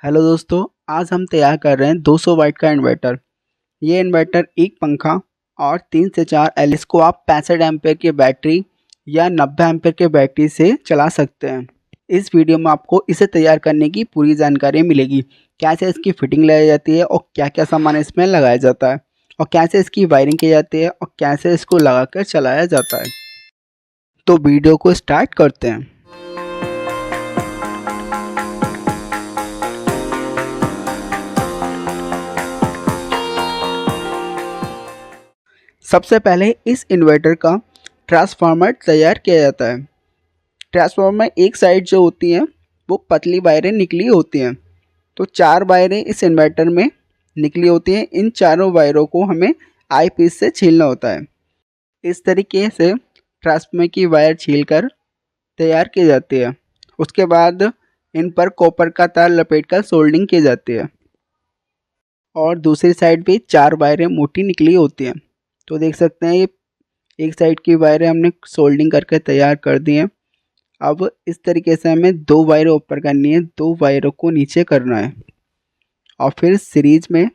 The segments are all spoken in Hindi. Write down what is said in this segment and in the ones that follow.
हेलो दोस्तों, आज हम तैयार कर रहे हैं 200 वाट का इन्वर्टर। ये इन्वर्टर एक पंखा और 3 से 4 एलईडी को आप 65 एम्पेयर की बैटरी या 90 एम्पेयर के बैटरी से चला सकते हैं। इस वीडियो में आपको इसे तैयार करने की पूरी जानकारी मिलेगी। कैसे इसकी फिटिंग लगाई जाती है और क्या क्या सामान इसमें लगाया जाता है और कैसे इसकी वायरिंग की जाती है और कैसे इसको लगाकर चलाया जाता है। तो वीडियो को स्टार्ट करते हैं। सबसे पहले इस इन्वर्टर का ट्रांसफार्मर तैयार किया जाता है। ट्रांसफार्मर एक साइड जो होती है वो पतली वायरें निकली होती हैं, तो 4 वायरें इस इन्वर्टर में निकली होती हैं। इन चारों वायरों को हमें आई पीस से छीलना होता है। इस तरीके से ट्रांसफार्मर की वायर छीलकर तैयार की जाती है। उसके बाद इन पर कॉपर का तार लपेटकर सोल्डिंग की जाती है और दूसरी साइड भी 4 वायरें मोटी निकली होती हैं। तो देख सकते हैं ये एक साइड की वायरें हमने सोल्डिंग करके तैयार कर दी हैं। अब इस तरीके से हमें 2 वायरें ऊपर करनी है, 2 वायरों को नीचे करना है और फिर सीरीज में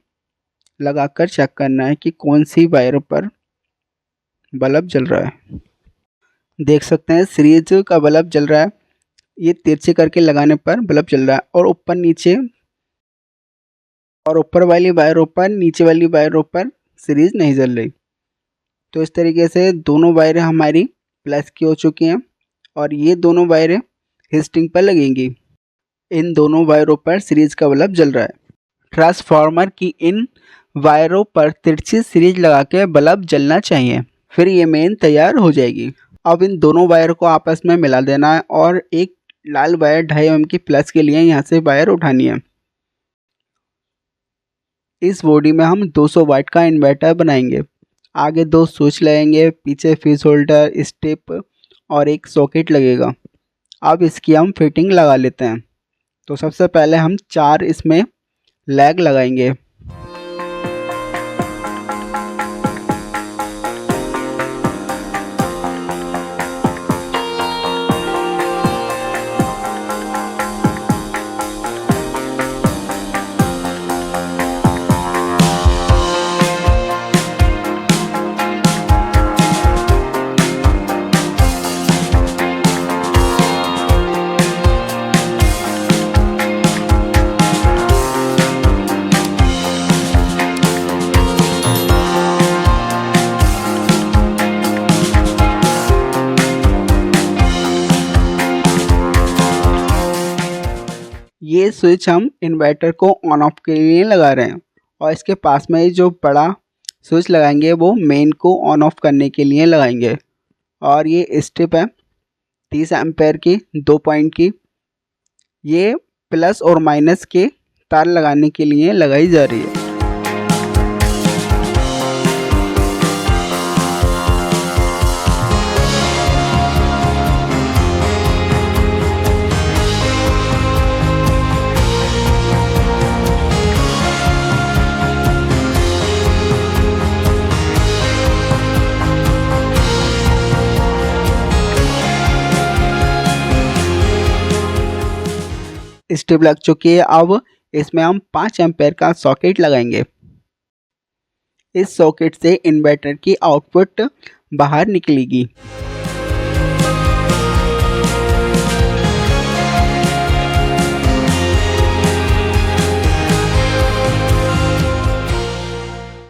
लगाकर चेक करना है कि कौन सी वायरों पर बल्ब जल रहा है। देख सकते हैं सीरीज का बल्ब जल रहा है। ये तिरछे करके लगाने पर बल्ब जल रहा है और ऊपर नीचे और ऊपर वाली वायरों पर नीचे वाली वायरों पर सीरीज नहीं जल रही। तो इस तरीके से दोनों वायरें हमारी प्लस की हो चुकी हैं और ये दोनों वायरें हिस्टिंग पर लगेंगी। इन दोनों वायरों पर सीरीज का बल्ब जल रहा है। ट्रांसफार्मर की इन वायरों पर तिरछी सीरीज लगा के बल्ब जलना चाहिए, फिर ये मेन तैयार हो जाएगी। अब इन दोनों वायर को आपस में मिला देना है और एक लाल वायर 2.5 mm की प्लस के लिए यहाँ से वायर उठानी है। इस बॉडी में हम 200 वाट का इन्वर्टर बनाएंगे। आगे 2 स्विच लगेंगे, पीछे फ्यूज होल्डर, स्टेप और एक सॉकेट लगेगा। अब इसकी हम फिटिंग लगा लेते हैं। तो सबसे पहले हम 4 इसमें लैग लगाएंगे। ये स्विच हम इन्वर्टर को ऑन ऑफ के लिए लगा रहे हैं और इसके पास में जो बड़ा स्विच लगाएंगे वो मेन को ऑन ऑफ करने के लिए लगाएंगे। और ये स्ट्रिप है 30 एम्पेयर की 2 पॉइंट की, ये प्लस और माइनस के तार लगाने के लिए लगाई जा रही है। स्ट्रिप लग चुकी है। अब इसमें हम 5 एम्पेयर का सॉकेट लगाएंगे। इस सॉकेट से इन्वर्टर की आउटपुट बाहर निकलेगी।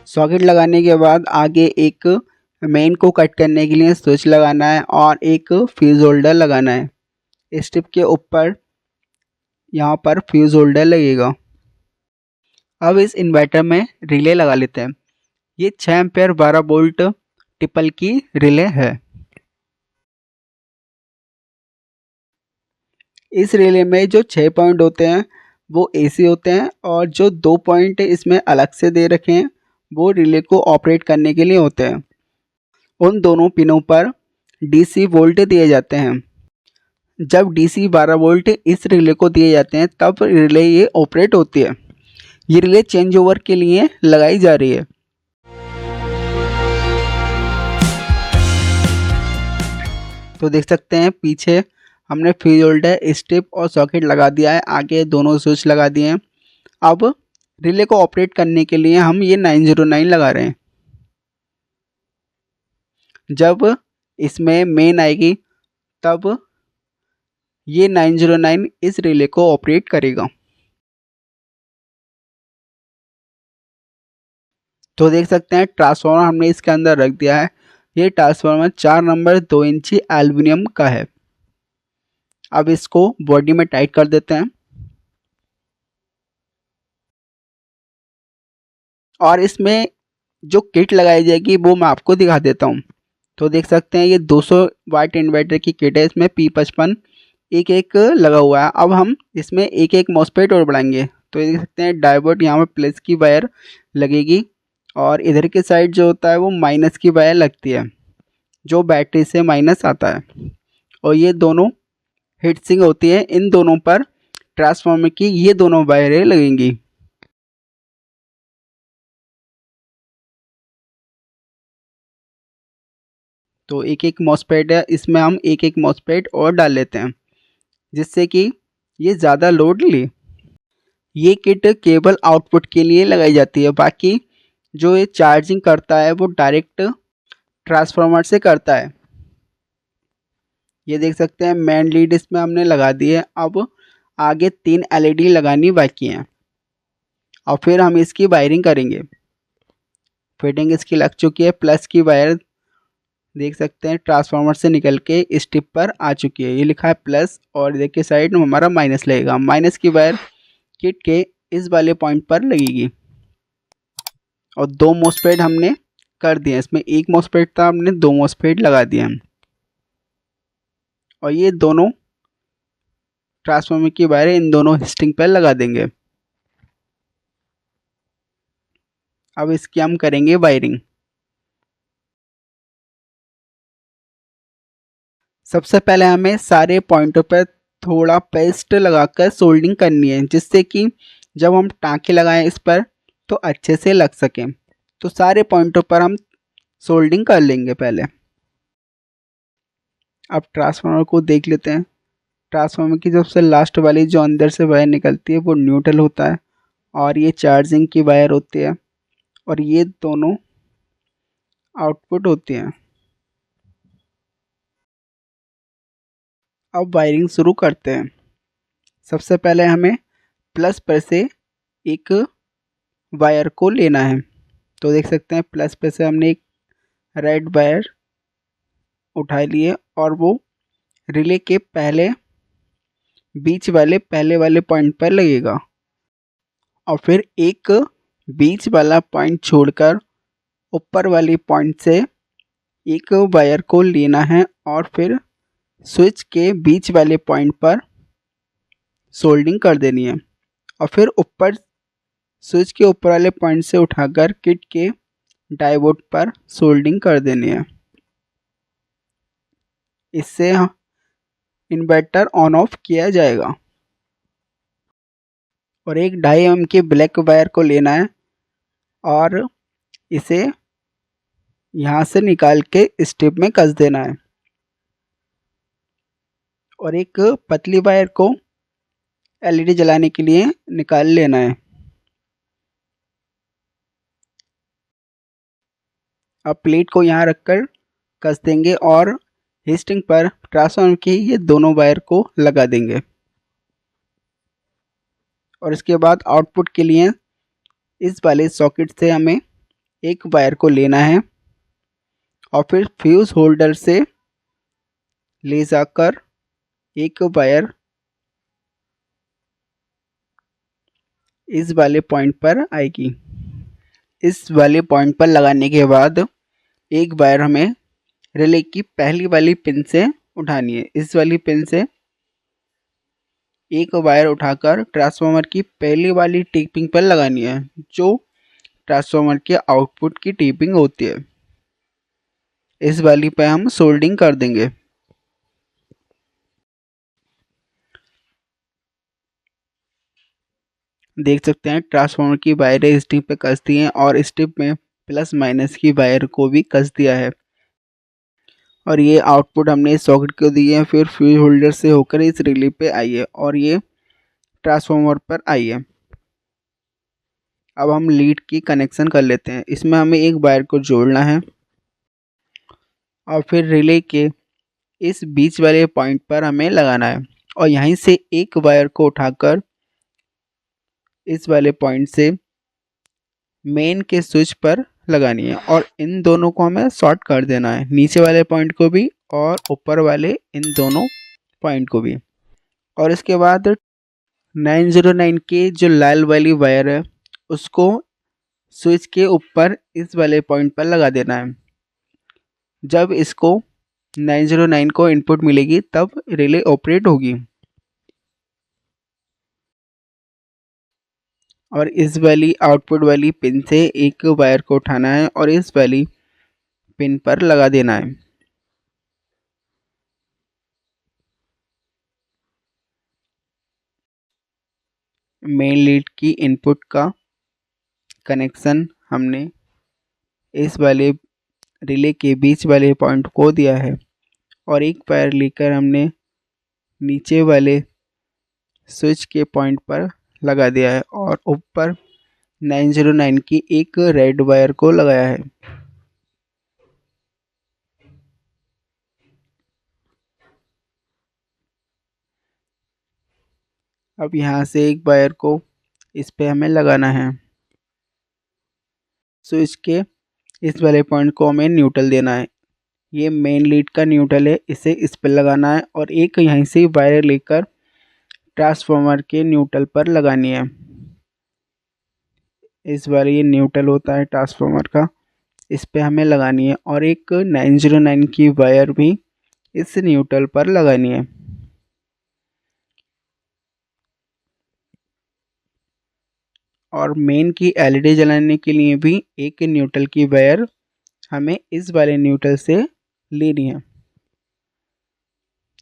सॉकेट लगाने के बाद आगे एक मेन को कट करने के लिए स्विच लगाना है और एक फ्यूज होल्डर लगाना है। स्ट्रिप के ऊपर यहाँ पर फ्यूज होल्डर लगेगा। अब इस इन्वर्टर में रिले लगा लेते हैं। ये 6 एम्पेयर 12 वोल्ट ट्रिपल की रिले है। इस रिले में जो 6 पॉइंट होते हैं वो एसी होते हैं और जो 2 पॉइंट इसमें अलग से दे रखे हैं वो रिले को ऑपरेट करने के लिए होते हैं। उन दोनों पिनों पर डीसी वोल्ट दिए जाते हैं। जब डीसी 12 वोल्ट इस रिले को दिए जाते हैं तब रिले ये ऑपरेट होती है। ये रिले चेंज ओवर के लिए लगाई जा रही है। तो देख सकते हैं पीछे हमने फ्यूज होल्डर, स्ट्रिप और सॉकेट लगा दिया है, आगे दोनों स्विच लगा दिए हैं। अब रिले को ऑपरेट करने के लिए हम ये 909 लगा रहे हैं। जब इसमें मेन आएगी तब ये 909 इस रिले को ऑपरेट करेगा। तो देख सकते हैं ट्रांसफार्मर हमने इसके अंदर रख दिया है। ये ट्रांसफार्मर 4 नंबर 2 इंची एल्युमिनियम का है। अब इसको बॉडी में टाइट कर देते हैं और इसमें जो किट लगाई जाएगी वो मैं आपको दिखा देता हूँ। तो देख सकते हैं ये 200 वाट इन्वर्टर की किट है। इसमें P55 एक एक लगा हुआ है। अब हम इसमें एक एक मॉसफेट और बढ़ाएंगे। तो ये देख सकते हैं डायोड यहाँ पे प्लस की वायर लगेगी और इधर की साइड जो होता है वो माइनस की वायर लगती है जो बैटरी से माइनस आता है। और ये दोनों हीट सिंक होती है, इन दोनों पर ट्रांसफार्मर की ये दोनों वायरें लगेंगी। तो एक एक मॉसफेट है, इसमें हम एक एक मॉसफेट और डाल लेते हैं जिससे कि ये ज़्यादा लोड ले। ये किट केवल आउटपुट के लिए लगाई जाती है, बाकी जो ये चार्जिंग करता है वो डायरेक्ट ट्रांसफार्मर से करता है। ये देख सकते हैं मेन लीड इसमें हमने लगा दी है। अब आगे 3 LED लगानी बाकी हैं और फिर हम इसकी वायरिंग करेंगे। फिटिंग इसकी लग चुकी है। प्लस की वायर देख सकते हैं ट्रांसफार्मर से निकल के स्टिप पर आ चुकी है। ये लिखा है प्लस और देखिए साइड में हमारा माइनस लगेगा। माइनस की वायर किट के इस वाले पॉइंट पर लगेगी और 2 मॉसफेट हमने कर दिए। इसमें एक मॉसफेट था, हमने 2 मॉसफेट लगा दिए हैं और ये दोनों ट्रांसफार्मर की वायर इन दोनों हिस्टिंग पर लगा देंगे। अब इसकी हम करेंगे वायरिंग। सबसे पहले हमें सारे पॉइंटों पर थोड़ा पेस्ट लगाकर सोल्डिंग करनी है जिससे कि जब हम टाँके लगाएं इस पर तो अच्छे से लग सकें। तो सारे पॉइंटों पर हम सोल्डिंग कर लेंगे पहले। अब ट्रांसफार्मर को देख लेते हैं। ट्रांसफार्मर की सबसे लास्ट वाली जो अंदर से वायर निकलती है वो न्यूट्रल होता है और ये चार्जिंग की वायर होती है और ये दोनों आउटपुट होती हैं। अब वायरिंग शुरू करते हैं। सबसे पहले हमें प्लस पर से एक वायर को लेना है। तो देख सकते हैं प्लस पे से हमने एक रेड वायर उठा लिए और वो रिले के बीच वाले पहले वाले पॉइंट पर लगेगा और फिर एक बीच वाला पॉइंट छोड़कर ऊपर वाली पॉइंट से एक वायर को लेना है और फिर स्विच के बीच वाले पॉइंट पर सोल्डिंग कर देनी है और फिर ऊपर स्विच के ऊपर वाले पॉइंट से उठाकर किट के डायोड पर सोल्डिंग कर देनी है। इससे इन्वर्टर ऑन ऑफ किया जाएगा। और एक 2.5 mm की ब्लैक वायर को लेना है और इसे यहाँ से निकाल के स्ट्रिप में कस देना है और एक पतली वायर को LED जलाने के लिए निकाल लेना है। अब प्लेट को यहाँ रखकर कस देंगे और हीस्टिंग पर ट्रांसफार्मर की ये दोनों वायर को लगा देंगे और इसके बाद आउटपुट के लिए इस वाले सॉकेट से हमें एक वायर को लेना है और फिर फ्यूज होल्डर से ले जाकर एक वायर इस वाले पॉइंट पर आएगी। इस वाले पॉइंट पर लगाने के बाद एक वायर हमें रिले की पहली वाली पिन से उठानी है। इस वाली पिन से एक वायर उठाकर ट्रांसफार्मर की पहली वाली टिपिंग पर लगानी है जो ट्रांसफार्मर के आउटपुट की टिपिंग होती है। इस वाली पे हम सोल्डिंग कर देंगे। देख सकते हैं ट्रांसफार्मर की वायरें स्ट्रिप पे कस दी हैं और स्ट्रिप में प्लस माइनस की वायर को भी कस दिया है और ये आउटपुट हमने इस सॉकेट को दी है, फिर फ्यूज होल्डर से होकर इस रिले पे आई है और ये ट्रांसफार्मर पर आई है। अब हम लीड की कनेक्शन कर लेते हैं। इसमें हमें एक वायर को जोड़ना है और फिर रिले के इस बीच वाले पॉइंट पर हमें लगाना है और यहीं से एक वायर को उठाकर इस वाले पॉइंट से मेन के स्विच पर लगानी है और इन दोनों को हमें शॉर्ट कर देना है, नीचे वाले पॉइंट को भी और ऊपर वाले इन दोनों पॉइंट को भी। और इसके बाद 909 के जो लाल वाली वायर है उसको स्विच के ऊपर इस वाले पॉइंट पर लगा देना है। जब इसको 909 को इनपुट मिलेगी तब रिले ऑपरेट होगी। और इस वाली आउटपुट वाली पिन से एक वायर को उठाना है और इस वाली पिन पर लगा देना है। मेन लीड की इनपुट का कनेक्शन हमने इस वाले रिले के बीच वाले पॉइंट को दिया है और एक वायर लेकर हमने नीचे वाले स्विच के पॉइंट पर लगा दिया है और ऊपर 909 की एक रेड वायर को लगाया है। अब यहाँ से एक वायर को इस पे हमें लगाना है। स्विच के इस वाले पॉइंट को हमें न्यूट्रल देना है। ये मेन लीड का न्यूट्रल है, इसे इस पर लगाना है और एक यहीं से वायर लेकर ट्रांसफार्मर के न्यूट्रल पर लगानी है। इस बार ये न्यूट्रल होता है ट्रांसफार्मर का, इस पे हमें लगानी है और एक 909 की वायर भी इस न्यूट्रल पर लगानी है। और मेन की एलईडी जलाने के लिए भी एक न्यूट्रल की वायर हमें इस वाले न्यूट्रल से लेनी है।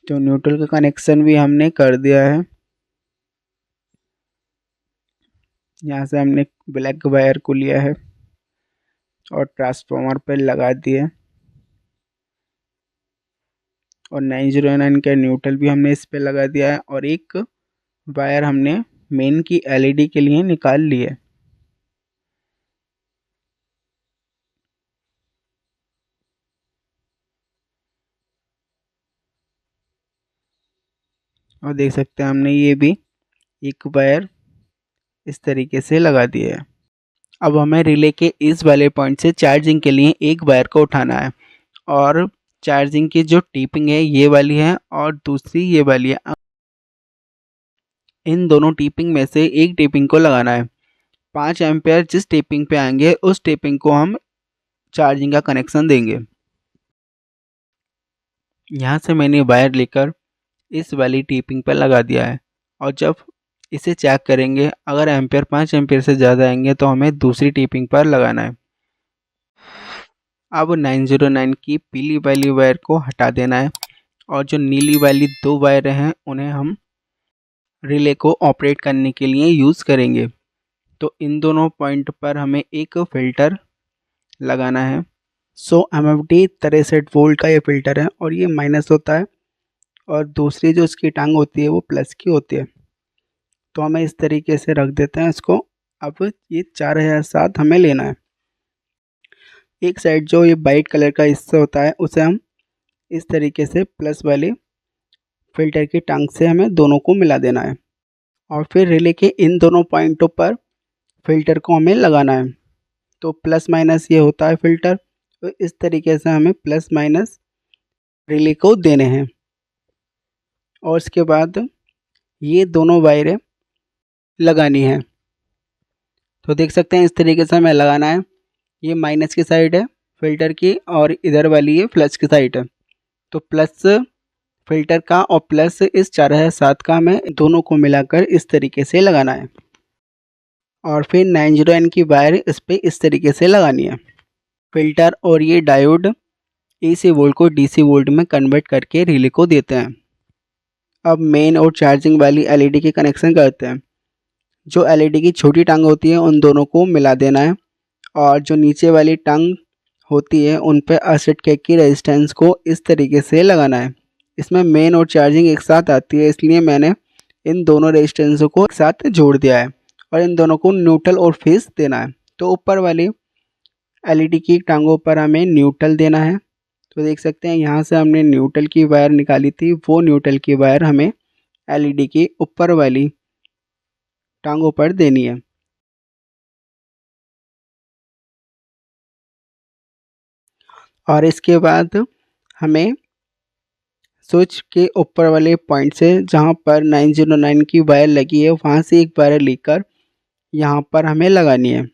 तो न्यूट्रल का कनेक्शन भी हमने कर दिया है। यहाँ से हमने ब्लैक वायर को लिया है और ट्रांसफार्मर पर लगा दिया और 909 का न्यूट्रल भी हमने इस पे लगा दिया है और एक वायर हमने मेन की एलईडी के लिए निकाल ली है। और देख सकते हैं हमने ये भी एक वायर इस तरीके से लगा दिया है। अब हमें रिले के इस वाले पॉइंट से चार्जिंग के लिए एक वायर को उठाना है और चार्जिंग की जो टिपिंग है ये वाली है और दूसरी ये वाली है। इन दोनों टिपिंग में से एक टिपिंग को लगाना है। 5 एम्पेयर जिस टिपिंग पे आएंगे उस टिपिंग को हम चार्जिंग का कनेक्शन देंगे। यहाँ से मैंने वायर लेकर इस वाली टिपिंग पर लगा दिया है और जब इसे चेक करेंगे अगर एम्पेयर 5 एम्पेयर से ज़्यादा आएंगे तो हमें दूसरी टिपिंग पर लगाना है। अब 909 की पीली वाली वायर को हटा देना है और जो नीली वाली 2 वायर हैं उन्हें हम रिले को ऑपरेट करने के लिए यूज़ करेंगे। तो इन दोनों पॉइंट पर हमें एक फ़िल्टर लगाना है। MFD 63 वोल्ट का ये फ़िल्टर है और ये माइनस होता है और दूसरी जो इसकी टांग होती है वो प्लस की होती है। तो हमें इस तरीके से रख देते हैं इसको। अब ये 4007 हमें लेना है। एक साइड जो ये वाइट कलर का हिस्सा होता है उसे हम इस तरीके से प्लस वाले फिल्टर की टांग से हमें दोनों को मिला देना है और फिर रिले के इन दोनों पॉइंटों पर फिल्टर को हमें लगाना है। तो प्लस माइनस ये होता है फिल्टर, तो इस तरीके से हमें प्लस माइनस रिले को देने हैं। और इसके बाद ये दोनों वायरें लगानी है। तो देख सकते हैं इस तरीके से हमें लगाना है। ये माइनस की साइड है फिल्टर की और इधर वाली ये प्लस की साइड है। तो प्लस फिल्टर का और प्लस इस 4007 का हमें दोनों को मिलाकर इस तरीके से लगाना है और फिर 909 की वायर इस पर इस तरीके से लगानी है। फिल्टर और ये डायोड AC वोल्ट को DC वोल्ट में कन्वर्ट करके रिले को देते हैं। अब मेन और चार्जिंग वाली LED के कनेक्शन करते हैं। जो LED की छोटी टांग होती है उन दोनों को मिला देना है और जो नीचे वाली टांग होती है उन पे एसिड केक की रेजिस्टेंस को इस तरीके से लगाना है। इसमें मेन और चार्जिंग एक साथ आती है, इसलिए मैंने इन दोनों रेजिस्टेंसों को एक साथ जोड़ दिया है और इन दोनों को न्यूट्रल और फेस देना है। तो ऊपर वाली एलईडी की टांगों पर हमें न्यूट्रल देना है। तो देख सकते हैं यहाँ से हमने न्यूट्रल की वायर निकाली थी, वो न्यूट्रल की वायर हमें एलईडी की ऊपर वाली टांगों पर देनी है। और इसके बाद हमें स्विच के ऊपर वाले पॉइंट से जहाँ पर 909 की वायर लगी है वहाँ से एक वायर लेकर यहाँ पर हमें लगानी है,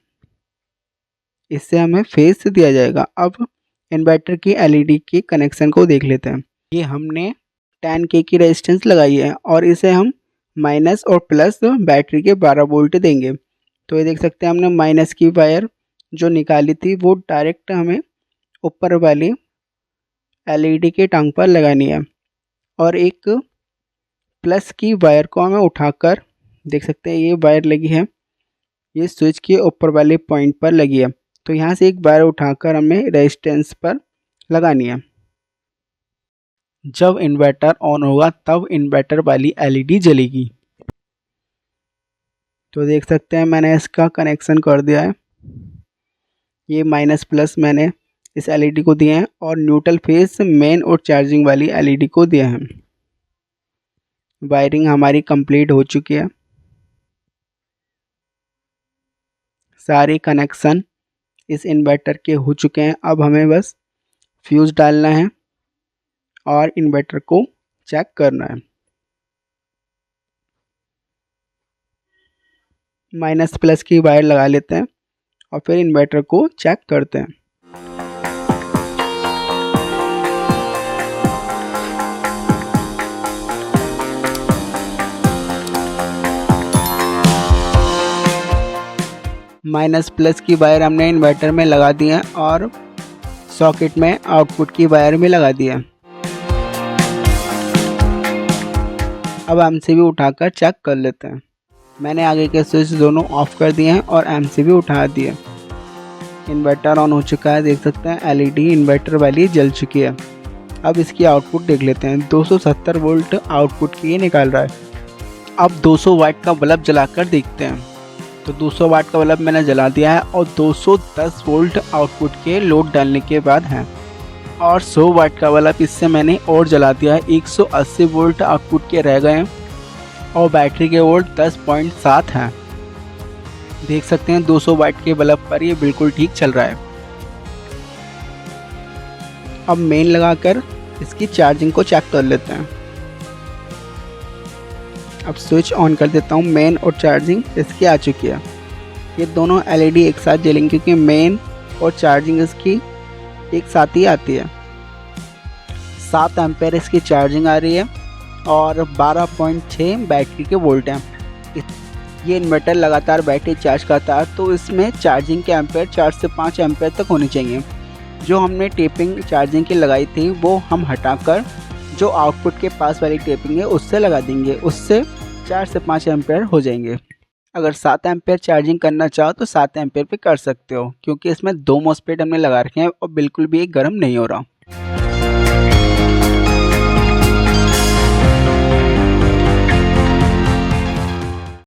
इससे हमें फेस दिया जाएगा। अब इन्वर्टर की एलईडी के कनेक्शन को देख लेते हैं। ये हमने 10K की रेजिस्टेंस लगाई है और इसे हम माइनस और प्लस बैटरी के 12 वोल्ट देंगे। तो ये देख सकते हैं हमने माइनस की वायर जो निकाली थी वो डायरेक्ट हमें ऊपर वाली एलईडी के टांग पर लगानी है और एक प्लस की वायर को हमें उठाकर देख सकते हैं ये वायर लगी है, ये स्विच के ऊपर वाले पॉइंट पर लगी है। तो यहाँ से एक वायर उठाकर हमें रेजिस्टेंस पर लगानी है। जब इन्वर्टर ऑन होगा तब इन्वर्टर वाली एलईडी जलेगी। तो देख सकते हैं मैंने इसका कनेक्शन कर दिया है। ये माइनस प्लस मैंने इस एलईडी को दिए हैं और न्यूट्रल फेस मेन और चार्जिंग वाली एलईडी को दिए हैं। वायरिंग हमारी कंप्लीट हो चुकी है। सारे कनेक्शन इस इन्वर्टर के हो चुके हैं। अब हमें बस फ्यूज़ डालना है और इन्वर्टर को चेक करना है। माइनस प्लस की वायर लगा लेते हैं और फिर इन्वर्टर को चेक करते हैं। माइनस प्लस की वायर हमने इन्वर्टर में लगा दी है और सॉकेट में आउटपुट की वायर में लगा दी है। अब एमसीबी उठाकर चेक कर लेते हैं। मैंने आगे के स्विच दोनों ऑफ कर दिए हैं और एमसीबी उठा दिए। इन्वर्टर ऑन हो चुका है, देख सकते हैं एलईडी इन्वर्टर वाली जल चुकी है। अब इसकी आउटपुट देख लेते हैं। 270 वोल्ट आउटपुट की निकाल रहा है। अब 200 वाट का बल्ब जलाकर देखते हैं। तो 200 वाट का बल्ब मैंने जला दिया है और 210 वोल्ट आउटपुट के लोड डालने के बाद है और 100 वाट का बल्ब इससे मैंने और जला दिया है। 180 वोल्ट आउटपुट के रह गए हैं और बैटरी के वोल्ट 10.7 हैं। देख सकते हैं 200 वाट के बल्ब पर ये बिल्कुल ठीक चल रहा है। अब मेन लगाकर इसकी चार्जिंग को चेक कर लेते हैं। अब स्विच ऑन कर देता हूँ। मेन और चार्जिंग इसकी आ चुकी है। ये दोनों एलईडी एक साथ जलेंगी क्योंकि मेन और चार्जिंग इसकी एक साथ ही आती है। 7 एम्पेयर इसकी चार्जिंग आ रही है और 12.6 बैटरी के वोल्ट हैं। ये इन्वर्टर लगातार बैटरी चार्ज करता है तो इसमें चार्जिंग के एम्पेयर 4 से 5 एम्पेयर तक होने चाहिए। जो हमने टेपिंग चार्जिंग की लगाई थी वो हम हटाकर जो आउटपुट के पास वाली टेपिंग है उससे लगा देंगे, उससे 4 से 5 एम्पेयर हो जाएंगे। अगर 7 एम्पेयर चार्जिंग करना चाहो तो 7 एम्पेयर पे कर सकते हो क्योंकि इसमें 2 मॉसफेट हमने लगा रखे हैं और बिल्कुल भी गर्म नहीं हो रहा।